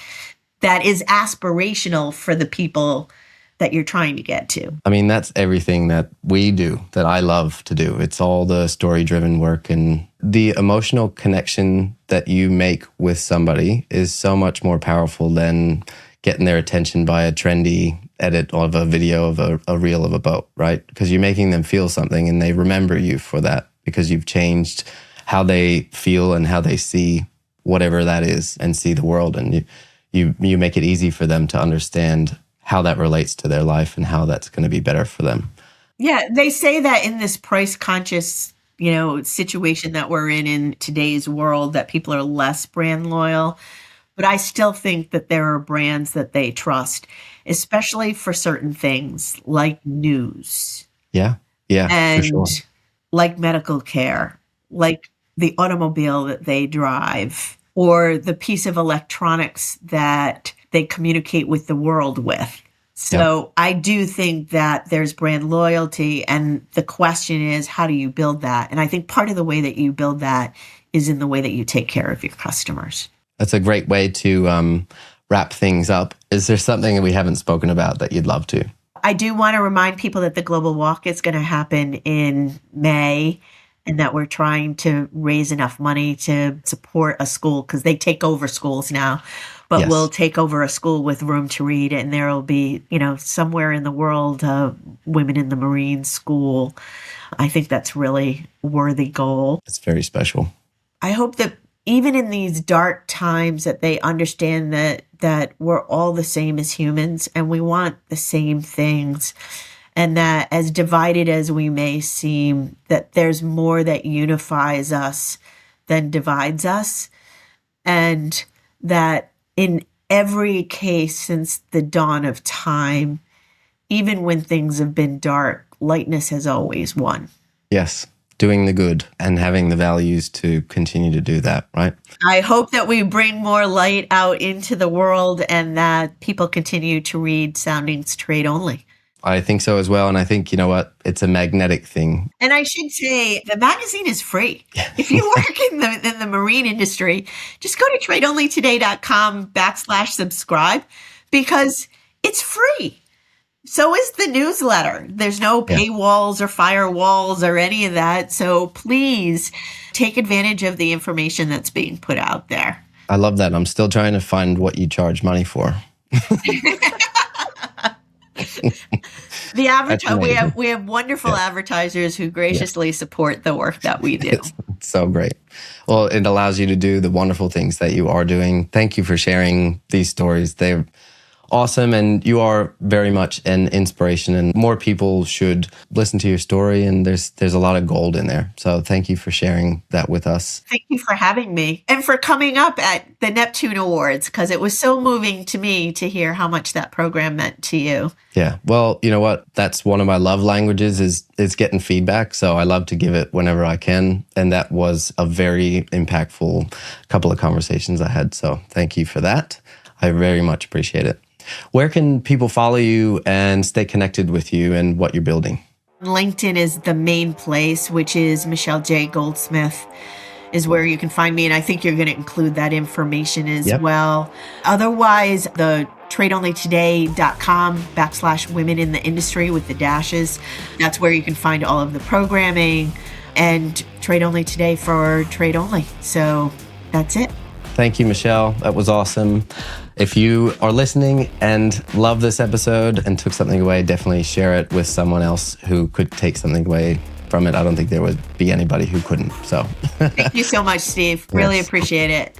that is aspirational for the people that you're trying to get to. I mean, that's everything that we do, that I love to do. It's all the story-driven work, and the emotional connection that you make with somebody is so much more powerful than getting their attention by a trendy edit of a video of a reel of a boat, right? Because you're making them feel something, and they remember you for that because you've changed how they feel and how they see whatever that is and see the world. And you make it easy for them to understand how that relates to their life and how that's going to be better for them. Yeah, they say that in this price conscious, situation that we're in today's world, that people are less brand loyal. But I still think that there are brands that they trust, especially for certain things like news. Yeah, and for sure. Like medical care, like the automobile that they drive, or the piece of electronics that they communicate with the world with. So I do think that there's brand loyalty, and the question is, how do you build that? And I think part of the way that you build that is in the way that you take care of your customers. That's a great way to wrap things up. Is there something that we haven't spoken about that you'd love to? I do want to remind people that the Global Walk is going to happen in May, and that we're trying to raise enough money to support a school, because they take over schools now. But we'll take over a school with room to read, and there will be, somewhere in the world, women in the Marine school. I think that's really a worthy goal. It's very special. I hope that even in these dark times that they understand that we're all the same as humans, and we want the same things. And that as divided as we may seem, that there's more that unifies us than divides us. And that in every case since the dawn of time, even when things have been dark, lightness has always won. Yes, doing the good and having the values to continue to do that, right? I hope that we bring more light out into the world, and that people continue to read Soundings Trade Only. I think so as well. And I think, you know what? It's a magnetic thing. And I should say, the magazine is free. If you work in the marine industry, just go to tradeonlytoday.com/subscribe, because it's free. So is the newsletter. There's no paywalls or firewalls or any of that. So please take advantage of the information that's being put out there. I love that. I'm still trying to find what you charge money for. We have wonderful advertisers who graciously support the work that we do. It's so great. Well, it allows you to do the wonderful things that you are doing. Thank you for sharing these stories. They're awesome, and you are very much an inspiration, and more people should listen to your story, and there's a lot of gold in there. So thank you for sharing that with us. Thank you for having me, and for coming up at the Neptune Awards, because it was so moving to me to hear how much that program meant to you. Yeah. Well, you know what? That's one of my love languages is getting feedback. So I love to give it whenever I can. And that was a very impactful couple of conversations I had. So thank you for that. I very much appreciate it. Where can people follow you and stay connected with you and what you're building? LinkedIn is the main place, which is Michele J. Goldsmith is where you can find me. And I think you're going to include that information as well. Otherwise, the tradeonlytoday.com/women in the industry with the dashes. That's where you can find all of the programming, and Trade Only Today for Trade Only. So that's it. Thank you, Michele. That was awesome. If you are listening and love this episode and took something away, definitely share it with someone else who could take something away from it. I don't think there would be anybody who couldn't. So thank you so much, Steve. Really appreciate it.